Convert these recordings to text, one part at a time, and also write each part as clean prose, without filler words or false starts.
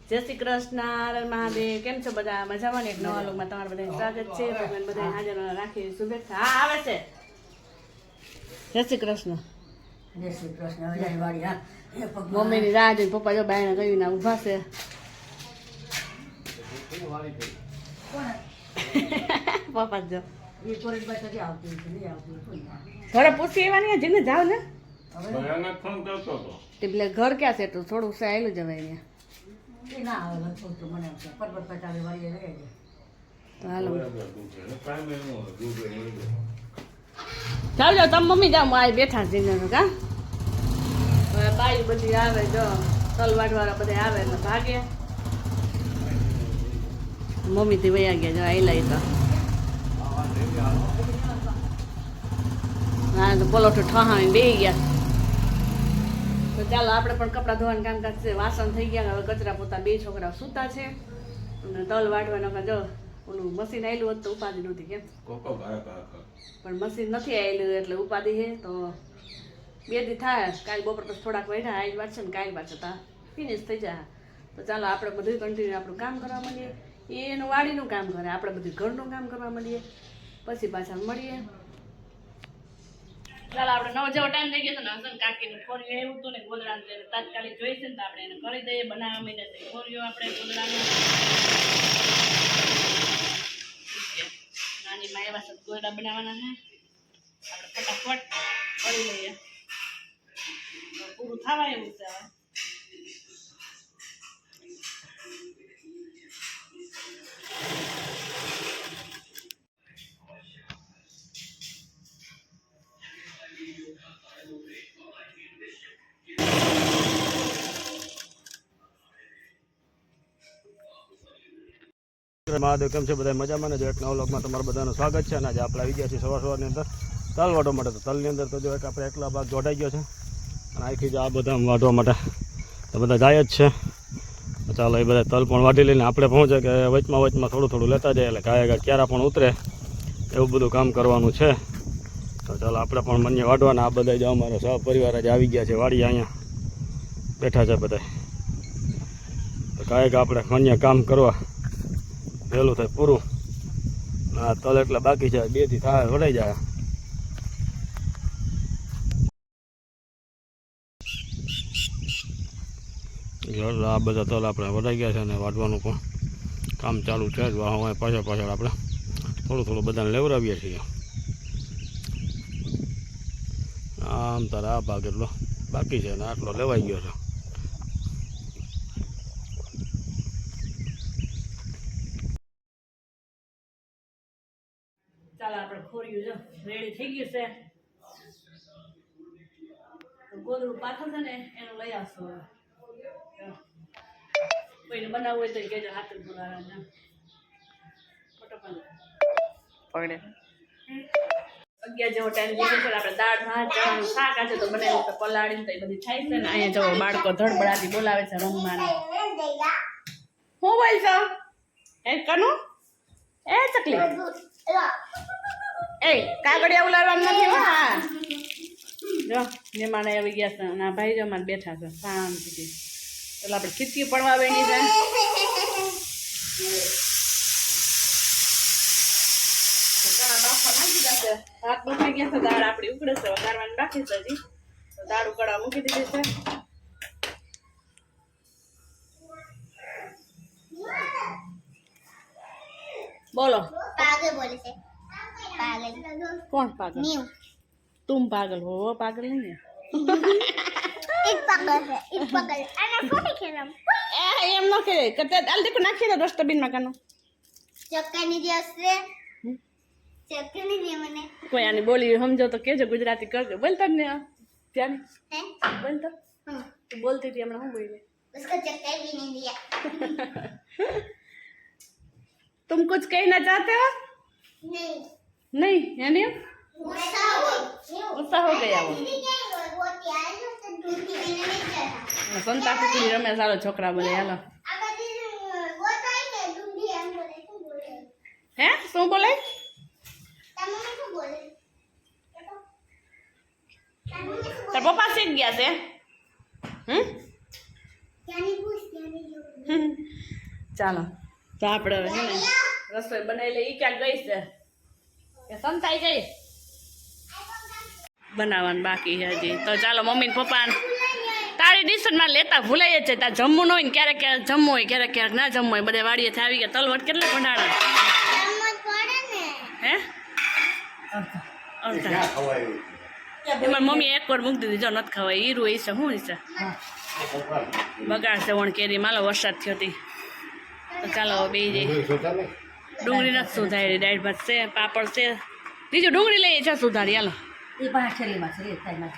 જય શ્રી કૃષ્ણ, હર મહાદેવ. કેમ છો બધા? મજામાં ને? એક નવા લોકમાં તમારું બધાનું સ્વાગત છે. ભગવાન બધા હાજર રાખી શુભેચ્છા. હા, આવે છે. જય શ્રી કૃષ્ણ. જય શ્રી કૃષ્ણ. મમ્મીની રાહ જોઈ પપ્પા જો બાયણે ગયું ના ઊભા છે. પપ્પા જો ઘરે પૂછી એવાની જેને જાવ ને એટલે ઘર ક્યાં છે? તો થોડું સહેલું જવાય અહીંયા. હાલો ચાલ જાઓ તમે મમ્મી જાઓ, આ બેઠા જીંગણ કા હવે બાઈ બધી આવે જો તલવાડ વાળા બધા આવે એટલે ભાગે. મમ્મી થી વયા ગયા જો આઈ તો હા તો પલોઠું ઠહાણી બે ગયા. તો ચાલો આપણે પણ કપડાં ધોવાનું કામકાજ છે. વાસણ થઈ ગયા. હવે કચરા પોતા બે છોકરા સૂતા છે અને તલ વાટવાના જો ઓલું મશીન આવેલું હોત તો ઉપાધિ નહોતી કેમ પણ મશીન નથી આવેલું એટલે ઉપાધિ છે. તો બે દી થાય કાલ બપોર પછી થોડાક વહેલા આજ વાંચશે ને કાલ વાંચતા ફિનિશ થઈ જાય. તો ચાલો આપણે બધું કન્ટિન્યુ આપણું કામ કરવા માંડીએ. એનું વાડીનું કામ કરે, આપણે બધું ઘરનું કામ કરવા માંડીએ. પછી પાછા મળીએ. ચાલો આપણે નવો જેવો ટાઈમ થઈ ગયો છે ને હસન કાકીનું ફોર્યું એવું હતું ને ગોદડાનું તાત્કાલિક જોઈશે ને તો આપણે એને કરી દઈએ. બનાવવા માંડે તો ફોર્યું આપણે ગોદડાનું નાની માં એવા સબ ગોદડા બનાવવાના છે. આપણે ફટાફટ કરી લઈએ. પૂરું થવા એવું છે હવે. મહાદેવ કેમ છે બધા મજામાં ને? જો એક નવા વ્લોગમાં તમારું બધાનું સ્વાગત છે. અને આજે આપણે આવી ગયા છીએ સવારની અંદર તલ વાટવા માટે. તો તલની અંદર તો જો એક આપણે એકલા ભાગ જોડાઈ ગયો છે અને આખી જ આ બધા વાટવા માટે તો બધા જાય જ છે. ચાલો એ બધા તલ પણ વાટી લઈને આપણે પહોંચે કે વચમાં થોડું થોડું લેતા જાય એટલે ગાય ક્યારા પણ ઉતરે એવું બધું કામ કરવાનું છે. તો ચાલો આપણે પણ મન્ય વાટવાના. આ બધા જ અમારો સહપરિવાર જ આવી ગયા છે વાડી, અહીંયા બેઠા છે બધા. તો કાંઈક આપણે મન્ય કામ કરવા વહેલું થાય પૂરું. હા તલ એટલે બાકી છે, બે થી થાય વડાઈ જાય. આ બધા તલ આપણે વડાઈ ગયા છે અને વાટવાનું પણ કામ ચાલુ છે જ. પાછળ આપણે થોડું બધાને લેવડાવીએ છીએ. આમ તારે આ ભાગ એટલો બાકી છે ને આટલો લેવાઈ ગયો છે. ચાલો આપણે ખોર્યું જો રેડી થઈ ગયું છે. ગોદડું પાથર છે ને એનું લઈ આવશો. કોઈને બનાવવું હોય તો કહેજો હાથ બોલાવાના પકડે. 11 જેવો ટાઈમ થઈ ગયો છે. આપણે દાળ ભાત ચણાનું શાક આજે તો બનાવ્યું તો પલાળીને તો એ બધી થાય છે ને. અહીંયા જો બાળકો ધડબડાથી બોલાવે છે રમવાનું. હું બોલશો એ કનું એ ચકલી એ કાગળિયા ઉલાડવાનું નથી. હા જો મહેમાન આવી ગયા છે અને ભાઈ જો અમારે બેઠા છે શાંતિથી. એટલે આપણે ખીચકી પડવા વેણી છે. ભાત મૂકી ગયા છે, દાળ આપણી ઉકળે છે, વઘારવાની બાકી છે હજી. તો દાળ ઉકળવા મૂકી દીધી છે. બોલો पागल बोले से पागल કોણ પાગલ? न्यू तुम पागल हो, वो पागल नहीं है. एक पागल अरे फोटो खेलम એમ ન કે કતે આલ દેખો નાખી દે ડસ્ટબિન માં કાનો. ચક્કરની દિવસ રે ચક્કરની દે મને કોઈ આની બોલી સમજો તો કેજો, ગુજરાતી કરજો. બોલતા જ ને ત્યાં है બોલતો તું બોલતી હતી હમણાં. શું બોલી? उसको चक्कर भी नहीं दिया तुम कुछ कहना चाहते हो? नहीं नहीं यानी गुस्सा हो गया वो. वो प्यार है तो दूध की मैंने नहीं चढ़ा સંતા કુકડી રમે સારો છોકરા બોલે. હાલો अगर वो तो आई है दूध भी हम बोले तो बोले હે શું બોલે? तब मम्मी को बोले તાર પપ્પા શીખ ગયા છે. क्या नहीं पूछ क्या नहीं ચાલો તો આપણે હવે છે ને રસોઈ બનાવી લઈએ. ઈ ક્યાંક ગઈ છે કે સંતાઈ ગઈ બનાવવાનું બાકી છે હજી. તો ચાલો મમ્મી ને પપ્પા તારી ડિશમાં લેતા ભૂલાઈ જ છે. તાર જમવું ન હોય ને ક્યારેક ક્યારેક જમવું હોય, ક્યારેક ક્યારેક ના જમવું હોય. બધે વાડીએથી આવી ગયા. તલવટ કેટલા ભંડાણા હે અડધા. એમાં મમ્મી એક વાર મૂકી દીધી. જો નથી ખવાય હીરું એ છે શું છે બગાડ છે વણ કેરી માલો વરસાદ થયો હતી. તો ચાલો બે જઈ. ડુંગળી નથી સુધારી, દાળ ભાત છે, પાપડ છે. બીજું ડુંગળી લઈએ છે સુધારી. હાલો એ પાંચ છેલ્લીમાં છે તાઈમાં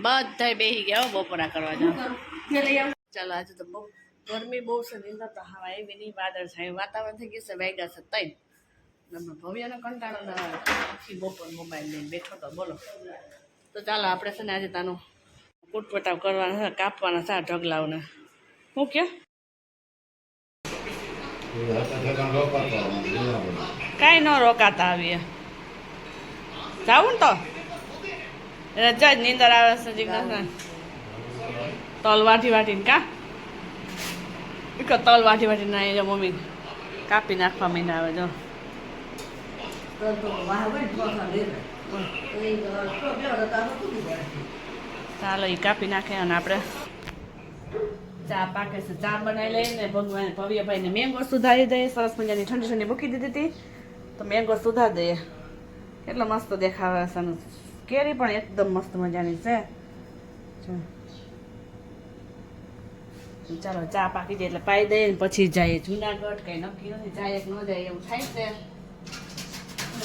બધા બેસી ગયા બપોરા કરવા જાવ. ચાલો આજે તો બહુ ગરમી બહુ છે. નીંદર તો હવા એવી નહીં, વાદળ છે, વાતાવરણ થઈ ગયું છે. વાગ્યા છે તઈ ભવ્યનો કંટાળો ના આવે. આખી બપોર મોબાઈલ લઈને બેઠો તો બોલો. તો ચાલો આપણે છે ને આજે તાનું કૂટપટાવ કરવાના છે, કાપવાના છે ઢગલાઓને. શું કે કાંઈ ન રોકાતા આવીએ જાવું ને તો રજા જ નીંદર આવે છે. જીજ્ઞાસા તલ વાટી વાટીને કા તલ વાટી વાટીને આવી જો મમ્મી કાપી નાખવા મહિના આવે જો. ચાલો એ કાપી નાખે અને આપણે ચા પાકે છે. ચા બનાવી લઈને ભગવાન ભવ્યભાઈને મેંગો સુધારી દઈએ. સરસ મજાની ઠંડી ઠંડી મૂકી દીધી હતી તો મેંગો સુધારી દઈએ. કેટલો મસ્ત દેખાવે છે. કેરી પણ એકદમ મસ્ત મજાની છે. ચાલો ચા પાકી જાય એટલે પાઈ દઈએ ને પછી જાય જુનાગઢ. કઈ નક્કી નથી જાય કે ન જાય એવું થાય છે.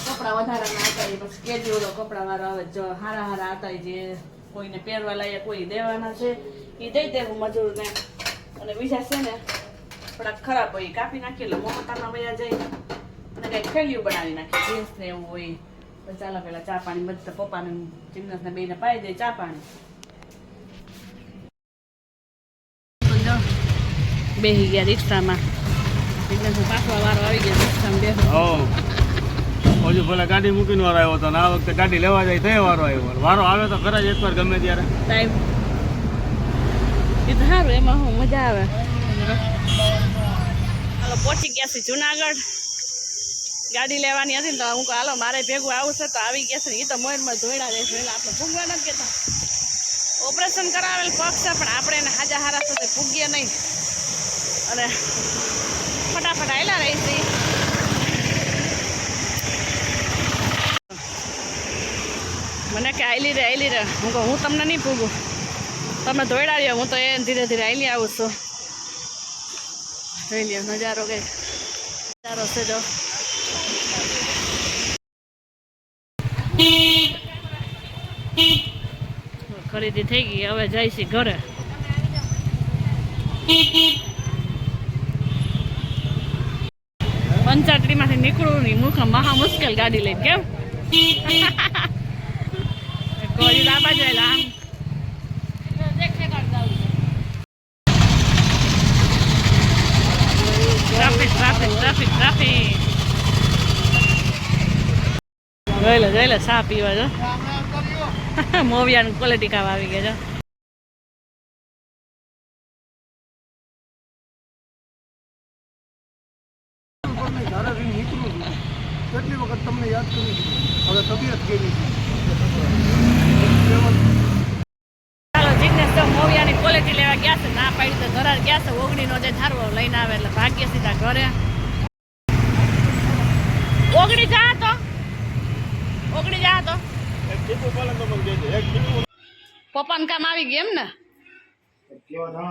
કપડા વધારાના હતા એ પછી કેદી ઓલો કપડા વાળો આવે જો હારા હારા હતા જે કોઈને પહેરવા લાયક કોઈ દેવાના છે એ દઈ દેવું મજૂરને. અને બીજા છે ને થોડાક ખરાબ હોય કાપી નાખીએ એટલે મોટામાં વયા જાય અને કંઈક થેલિયું બનાવી નાખીએ જીન્સ ને એવું હોય. તો ચાલો પેલા ચા પાણી બધા પપ્પાને જીજ્ઞાસને બેને પાઈ દે ચા પાણી. બેસી ગયા રિક્ષામાં. જીજ્ઞાસને પાછવા વારો આવી ગયા રિક્ષામાં બેસો. હજુ ભલે ગાડી મૂકીને વારો આવ્યો હતો ને આ વખતે ગાડી લેવા જાય તો વારો આવ્યો. વારો આવે તો ખરા જ એકવાર ગમે ત્યારે ટાઈમ એ તો સારું એમાં હું મજા આવે. હાલો પહોંચી ગયા છે જુનાગઢ. ગાડી લેવાની હતી ને તો હું કહું હાલો મારે ભેગું આવું છે તો આવી ગયા છે ને. એ તો મોરમાં ધોઈડા રહેશે એટલે આપણે ભૂગવા નથી કહેતા. ઓપરેશન કરાવેલ પગ છે પણ આપણે એને હાજા હારા સાથે ભૂગીએ નહીં અને ફટાફટ આવેલા રહીશી. મને કે આયલી રે હું કહું હું તમને નહીં પૂગું, તમે દોડા રહ્યો હું તો એ ધીરે ધીરે આયલી આવું છું. જોઈ લ્યો નજારો કઈ નજારો છે જો. ખરીદી થઈ ગઈ હવે જાય છે ઘરે. પંચાટડીમાંથી નીકળવું નહીં મહા મુશ્કેલ ગાડી લઈને. કેમ કોઈ લાંબા જાય આમ ટ્રાફિક ટ્રાફિક ટ્રાફિક ટ્રાફિક. જોઈ લે ચા પીવા જો. મોવિયાનું ક્વોલિટી ખાવા આવી ગયા જો. કેટલી વખત તમને યાદ કરું હવે તબિયત કેવી ચાલો જિગ્નેશ તો મોવિયાની ક્વોલિટી લેવા ગયા છે. ના પાડી તો ઘરે ગયા છે. ઓગણીનો જે ધારવો લઈને આવે એટલે ભાગ્ય સીધા ઘરે. ઓગણી જા તો પપ્પાને કામ આવી ગયું એમ ને.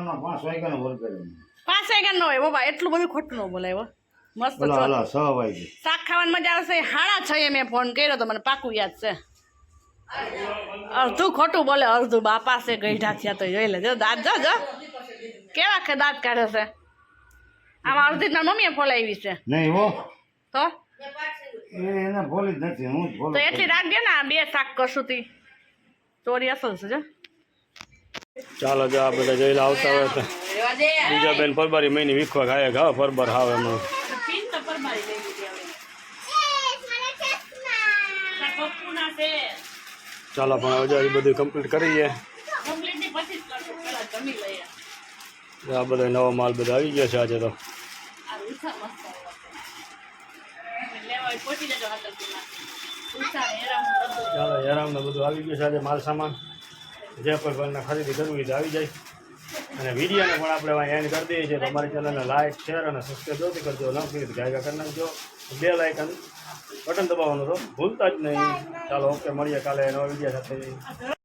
5 વાગ્યા નો હોય બાબા. એટલું બધું ખોટું ન બોલાય. મસ્ત શાક ખાવાની મજા આવશે. 6:30 મેં ફોન કર્યો તો મને પાકું યાદ છે. અડધું ખોટું બોલે અડધું બાપા છે ગઈઢા થયા તો જોઈ લે જો દાંત જો કેવા કે દાંત કાઢે છે. આમાં અડધી મારી મમ્મીએ ફોલાવી છે નહીં હો તો એને બોલી જ નથી. હું તો એટલી રાખજે ને. 2 શાક કરશું તી ચોરી અસલ છે જો. ચાલો જો આ બધા જઈને આવતા હોય તો બીજા બેન પરબારી મહિને વીખવા ખાય ખાવ પરબાર હાવ એમાં. ચાલો પણ હવે એ બધું કમ્પ્લીટ કરીએ. જમી લઈએ આ બધા નવો માલ બધો આવી ગયો છે આજે તો આ ઉછા મસ્ત લેવા હોય પહોંચી જજો હાથરપુરમાં ઉછા હેરામ બધું ચાલો હેરામને બધું આવી ગયું છે આજે માલ સામાન જે કોઈ ભાઈને ખરીદી કરવી હોય તો આવી જાય અને વિડીયોને પણ આપણે એન્ડ કરી દઈએ છીએ તો અમારી ચેનલને લાઇક શેર અને સબસ્ક્રાઈબ જોતી કરજો ન કરી ગાયકા કરી નાખજો બે લાઇકન બટન દબાવવાનું તો ભૂલતા જ નહીં ચાલો ઓકે મળીએ કાલે નવા વિડીયો સાથે